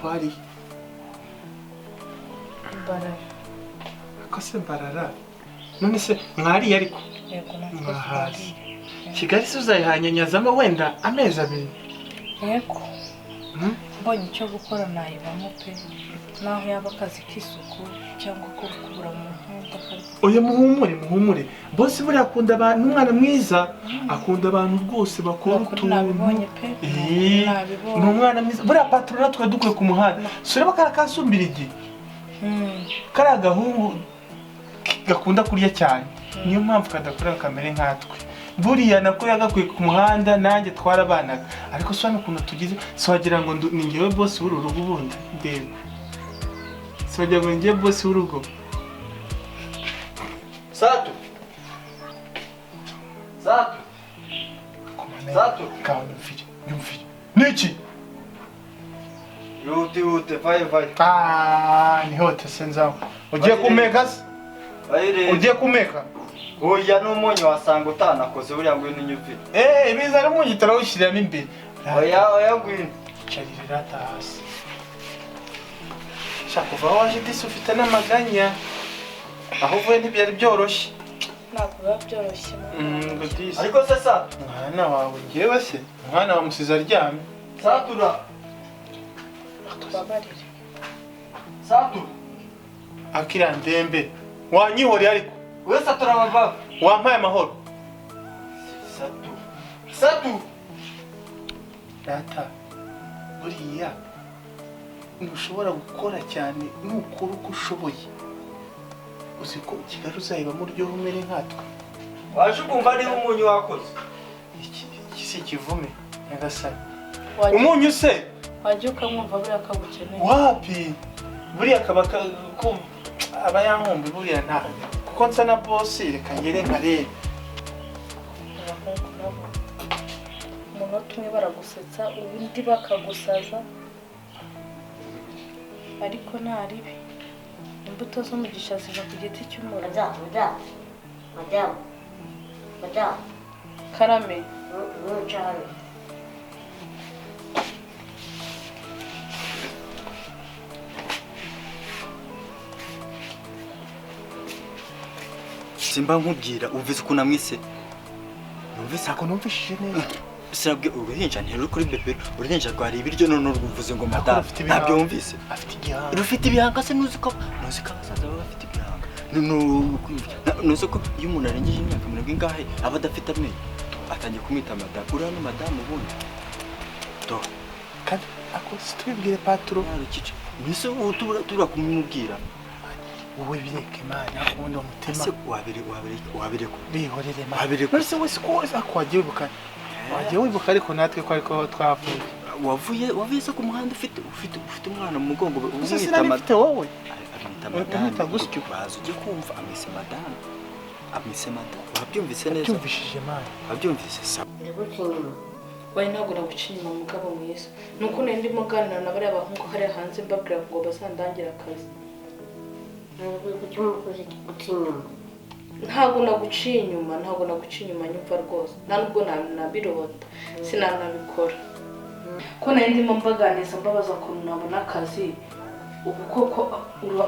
twari Barara. Ako se mbarara none se mwari ariko Yego mwahazi Kigali se uzayihanyanyazamo wenda amezi abiri Yego mbonye icyo gukora nayibamo pe naho yaba akazi k'isuku cyangwa ko kubura mu nkunda oya muhumure boss buri akunda abantu umwana mwiza akunda abantu rwose bakora utuntu nabibonye pe ni umwana mwiza buri patrona twe dukwe ku muhanda sureba karakasumbira igi kari agahungu gakunda kurya cyane niyo mpamvu kadakora kamere nkatwe buriya nako yagakwiye ku muhanda nanjye twarabanaga ariko swana ukuntu tugize swagira ngo ni ngewe boss w'uru rugo ubundi ndebe swagira ngo ngewe boss w'urugo Satu kawa nyumvire niki Yute vai ni hote senzaho ugiye kumeka se ugiye kumeka oya n'umunyu wasanga utanakoze buriya ngo n'inyumvire biza ari umunyu tarawushyiramo imbere oya ngwino caririra hasi shaka kuva waje disi ufite n'amaganya aho uvuye ntibyari byoroshye ntabwo biba byoroshye ngo disi ariko se sa umwana wawe ngewe se umwana wamusize aryamye satura tubabarire satu akira ndembe wanyihoreye ariko we satura baba wampaye amahoro satu data buriya ntushobora gukora cyane nukora uko ushoboye uzi ko Kigali uzayibamo uryoha umere nkatwe waje ukumva niba umunyu wakoze iki si ikivume nyagasani umunyu se wajya ukamwumva buriya kagukeneye wapi buriya kaba aba yankumbi buriya nta kuko nsa na bosi reka ngere nkarebe umunota umwe baragusetsa ubundi bakagusaza ariko nta ribi imbuto z'umugisha ziva ku giti cy'umuntu Madame. karame simba nkubwira uvuze uko namwise numvise ako numvishije neza sirabwe uruhinja nteruro kuri bebe uruhinja rwari ibiryo none urwuvuze ngo madame ntabyo wumvise afite igihanga rufite ibihanga se nuzi ko abasaza baba bafite ibihanga nuzi ko iyo umuntu arengeje imyaka 70 aba adafite amenyo atangiye kumwita madame uriya ni madame ubundi to kandi ako situbibwire patro narikice nise tubura kumubwira wowe bireke mana akundi umutima ese wabire ko bihorere mana wabire ko ese wese ko akwagiye wibuka wagiye wibuka ariko natwe ko ariko twavuye wavuye se ku muhanda ufite umwana mu mugongo umwita madame wowe amwita gutyo baza ujye kumva amwise madame wabyumvise neza byumvishije mana wabyumvise sa wari ntabwo naguca inyuma mugabo mwiza nuko nari ndimo ganira na bariya bahungu hariya hanze mbabwira ngo bazandangire akazi ntabwo naguciye inyuma nyumva rwose nta nubwo nabirota sinanabikora ko nari ndimo mbaganiza mbabaza ukuntu nabona akazi ubu koko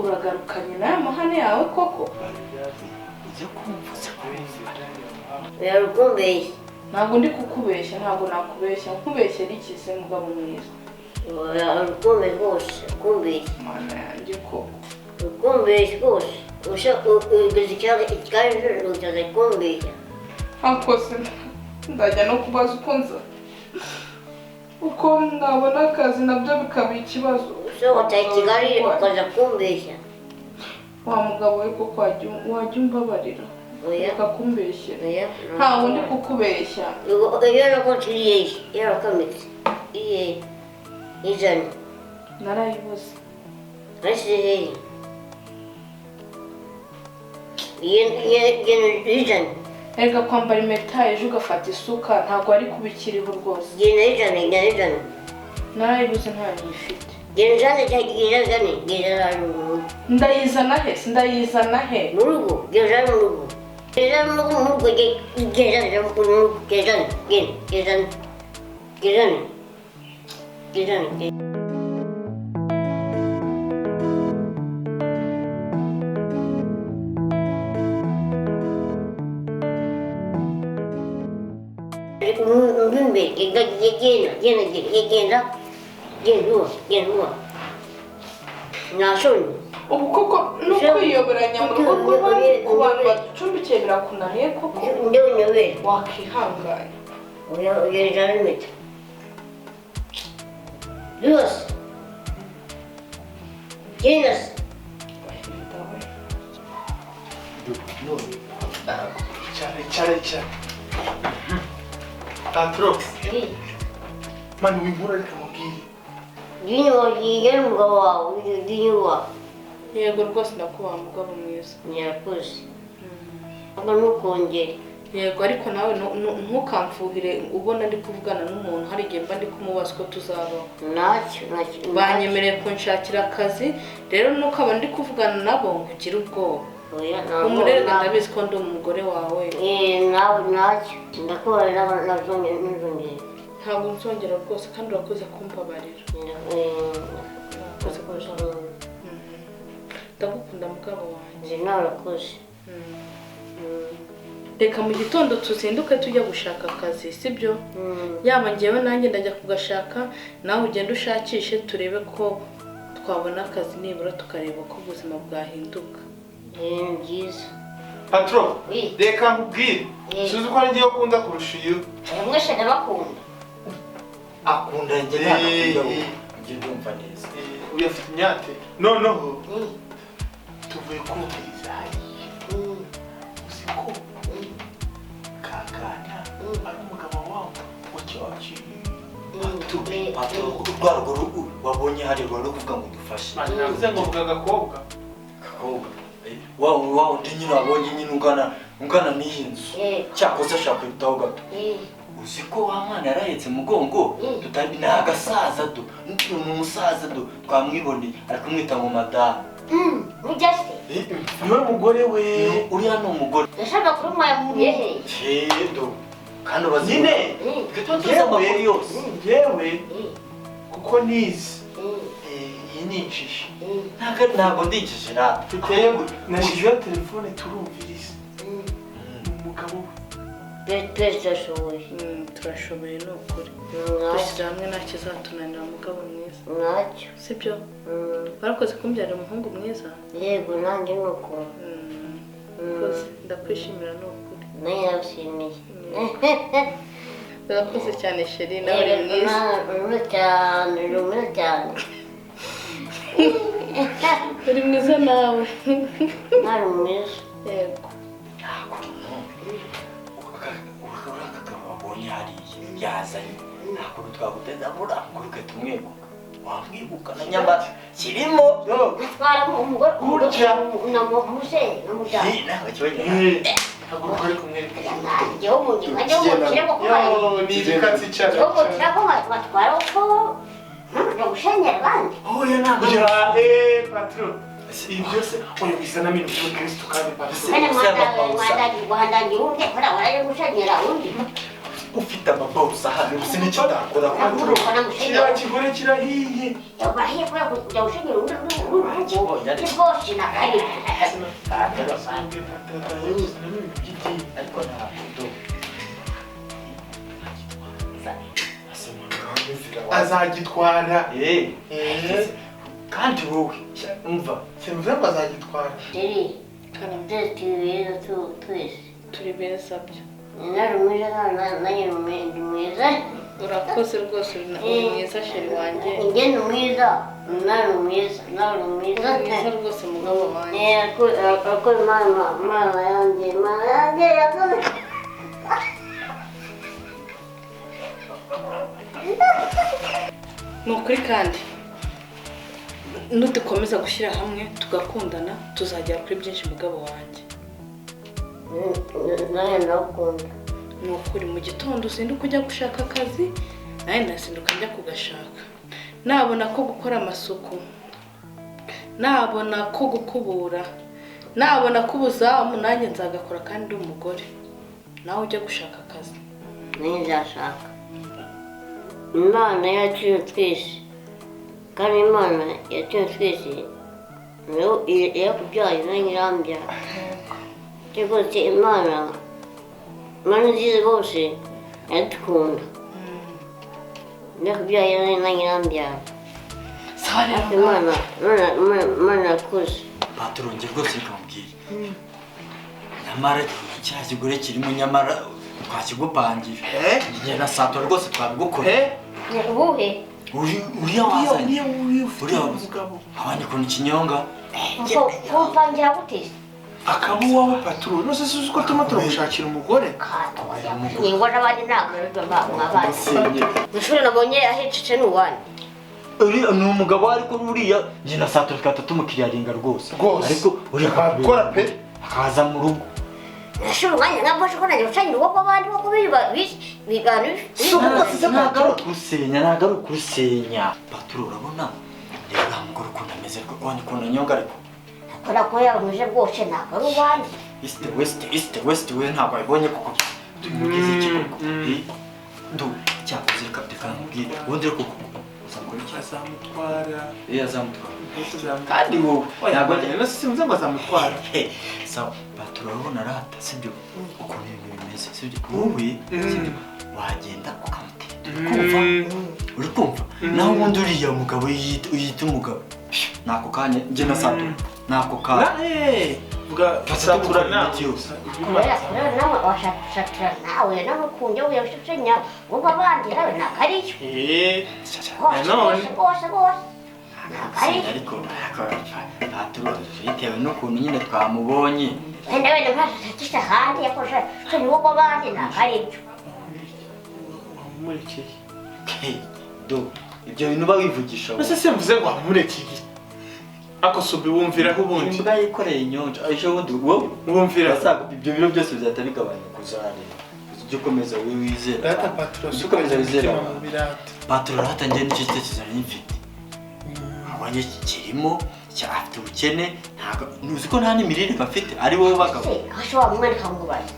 uragarukanye n'aya mahane yawe koko ujye kumva Yarukumbeshya. ntabwo ndi kukubeshya ntabwo nakubeshya nkubeshye iki se mugabo mwiza Yarukumbeshya rwose kumbeshya mana yanjye koko kumbeshya rwose ugeze ikibazo uzaza kumbeshya hakose ndajya no kubaza uko nabona akazi nabyo bikaba ikibazo usohotse Kigali ukaza kumbeshya wa mugabo we koko wajya umbabarira reka kumbeshyera nta wundi kukubeshya iyo nakonsiriye yarakamitse ijana narayibuze nasize ijana erega kwambara impeta ejo ugafata isuka ntabwo ari kubikiriho rwose genda ijana narayibuze ntayo nyifite genda ndayizana he sindayizana he mu rugo genda mu rugo genda Nasoni. ubu koko no kwiyoberanya mu rugo rw'abandi ku bantu baducumbikiye birakunaniye koko Ndio nyobera. wakihanganye Uyajana mita. Dios. Jenas. Icara. Patro, mani winkura reka mubwire. Dinyo yigera umugabo wawe, dinyo wawe. yego rwose ndakubaha mugabo mwiza Nyarakoze. Aba ntukongere. yego ariko nawe ntukamfuhire ubona ndi kuvugana n'umuntu hari igihe mba ndi kumubaza ko tuzabaho Ntacyo. banyemereye kunshakira akazi rero nukaba ndi kuvugana nabo ngugire ubwoba umurerega ndabizi ko ndi umugore wawe nawe ntacyo. Ndakubarira nazongera. ntabwo nzongera rwose kandi urakoze kumbabarira ndagukunda mugabo wanjye Nawe urakoze. reka mu gitondo tuzinduke tujya gushaka akazi sibyo yaba ngewe nanjye ndajya kugashaka nawe ugenda ushakishe turebe ko twabona akazi nibura tukareba ko ubuzima bwahinduka Ni byiza. Patro, Oui. reka nkubwire. Suzi ko ngiye ukunda kurusha iyo. Mwese ndabakunda. akunda njye ntakunda njye ndumva neza Uyu afite imyate. Noneho tuvuye kumviriza hariya. Uzi ko kakana ari umugabo wawe wacyakiriye. urwarwo wabonye hari rwari kuvuga ngo dufashe Navuze ngo vuga agakobwa. wa undi nyine wabonye nyine ungana n'iyi nzu cyakoze ashaka kwitaho gato uzi ko wa mwana yarahetse mugongo tutari ni agasaza do ni umusaza do twamwiboneye ari kumwita ngo madamu Mujyaste. Niwe mugore we. uriya ni umugore Ndashaka kuri mwayakuye he. do kandi ubazi Nyine. tuzi amakuru yose Yewe kuko nizi. Iyi ni injiji. ntabwo ndinjije na Tuteye nashizeho telefone turumviriza. Umugabo Turashoboye. turashoboye ni ukuri dushyize hamwe nta kizatunanira mugabo mwiza Ntacyo. sibyo warakoze kumbyarira umuhungu mwiza Yego nanjye ni uko. rwose ndakwishimira ni ukuri Nawe yabishimiye. urakoze cyane sheri nawe uri mwiza Rumwe cyane. uri mwiza nawe Nawe mwiza. yego wabonye hariya yazanye ntabwo twaguteza bura kuruke tumweguka wamwibuka na nyamara kirimo Twara umugore Kurya. namuje namujyana. ntabwo kibaye ntabwo uri kumwereka. Igihugu kirimo kuba Ni ibikatsi cyane. igihugu kirimo batwara uko ntabwo gushenyera abandi. oya ntabwo Patro. Ibi byose oya bizana mimi muri Kristo kandi Patro. Kana mwandaji undi para waraje gushenyera undi. ufite amabawusa hano gusa nicyo utakora Ntabwo kana Kiriya gushenyera. kigore kirahiye. Yabahiye kwa kujya gushenyera undi. Kibonye ariko. Kiboshi na kari. ariko ntabwo Azagitwara. kandi wowe umva Simvuze ngo azagitwara. Deri. karame Deti rero twese. turi beza byo Nari mwiza nanjye ndi mwiza. urakoze rwose uri mwiza sheri wanjye Njye ni mwiza. Nari mwiza. Nari mwiza. uri mwiza rwose mugabo wanjye Ako mama yanjye yakoze. ni ukuri kandi nudukomeza gushyira hamwe tugakundana tuzagera kuri byinshi mugabo wanjye Nawe ndakunda. ni ukuri mu gitondo uzinduka ujya gushaka akazi nawe nazinduka njya kugashaka nabona ko gukora amasuku nabona ko gukubura nabona ko ubuzamu nanjye nzagakora kandi ndi umugore nawe ujya gushaka akazi Nzashaka. Imana yaciye twese. Kandi Imana yaciye twese. Niyo yakubyaye na nyirambyara. Rwose Imana nziza bose iradukunda. nakubyaye na nyirambyaye sawa rero imana akuze paturonge rwose bikamubwira nyamara cya kigore kirimo nyamara twakigupangira njye na sato rwose twabigukora ubuhe uriya wazanye uriya abandi kuntu ikinyonga kumpangira gute akaba uwawe paturo nose si uko tuma turagushakira umugore ningo n'abandi ntabwo mwabazi ishuri nabonye ahecece ni uwandi uriya ni umugabo ariko uriya njye na sato twata tumukiriyaringa rwose ariko uriya akora pe akaza mu rugo ishuri umwanya nabasha ko nanjye ucanye urugo rw'abandi kuko bigana ntabwo ari ukurusenya ntabwo ari ukurusenya paturo urabona rero uriya mugore ukuntu ameze rwose ukuntu anyonga ariko kubera ko yabamuje rwose ntabwo ari uwandi East we ntabwo wabibonye kuko tumugeze ikikoko ndu cyakoze reka nkubwire ubundi rero kuko uzamukora iki azamutwara azamutwara kandi wowe ntabwo njye sinzi ngo azamutwara sawa baturabona rata sibyo ukuntu ibintu bimeze sibyo wowe sibyo wagenda ukamutera uri kumva naho ubundi uriya mugabo uyita umugabo nako kanya njye na sato nako kanya vuga satura nawe kubera nawe washakira nawe namukunde uyashakanya ubwo abandi nawe nakariyo nanone rwose ariko paturo bitewe n'ukuntu nyine twamubonye wenda ntashakisha ahandi yakoresha cyo ubwo abandi nakariyo wamurekeye do ibyo bintu babivugisha nose simvuze ngo wamurekeye ako subi wumviraho ubundi imbwa yikoreye inyonja ejo bundi wowe wumvira ibyo biro byose bizahita bigabanya kuzareba ujye ukomeza wizera data paturo ukomeza wizera mu birata paturo rata njye nicyo gitekerezo nari mfite abonye kirimo afite ubukene ntabwo ntuzi ko nta n'imirire bafite ari wowe bagabo aho wa mwana kamubaza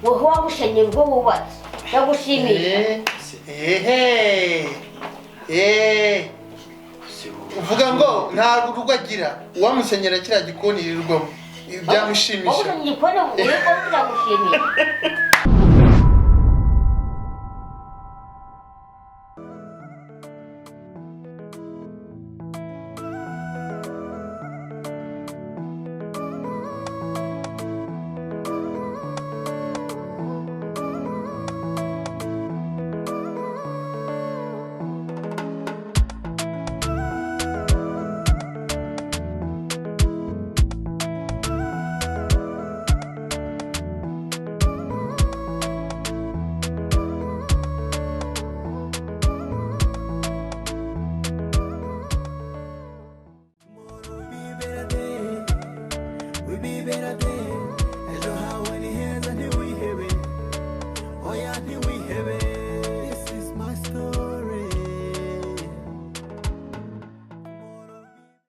wowe wagushenye ubwo wubatse yagushimisha uvuga ngo nta rugo agira uwamusenyera kiriya gikoni yirirwamo byamushimisha wagushenye igikoni uriko biragushimira